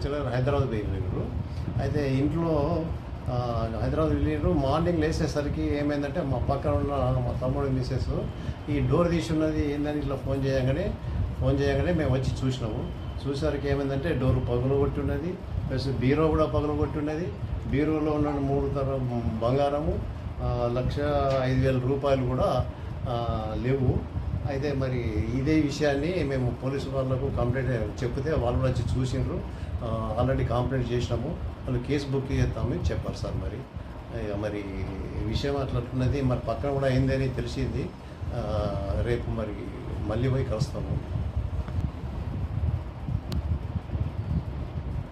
చెల్లెలు హైదరాబాద్ పోయినారు. అయితే ఇంట్లో హైదరాబాద్ వెళ్ళినారు. మార్నింగ్ లేచేసరికి ఏమైందంటే మా పక్కన ఉన్న మా తమ్ముడు మిస్సెస్ ఈ డోర్ తీసి ఉన్నది ఏందని ఇట్లా ఫోన్ చేయగానే మేము వచ్చి చూసినాము. చూసేసరికి ఏమైందంటే డోర్ పగులగొట్టి ఉన్నది, ప్లస్ బీరో కూడా పగులగొట్టి ఉన్నది. బీరోలో ఉన్న 3 తరం బంగారము, 1,05,000 రూపాయలు కూడా లేవు. అయితే మరి ఇదే విషయాన్ని మేము పోలీసు వాళ్ళకు కంప్లైంట్ చెప్తే వాళ్ళు వచ్చి చూసిండ్రు. ఆల్రెడీ కంప్లైంట్ చేసినాము, వాళ్ళు కేసు బుక్ చేస్తామని చెప్పారు సార్. మరి విషయం అట్లట్టున్నది. మరి పక్కన కూడా అయిందని తెలిసింది. రేపు మరి మళ్ళీ పోయి కలుస్తాము.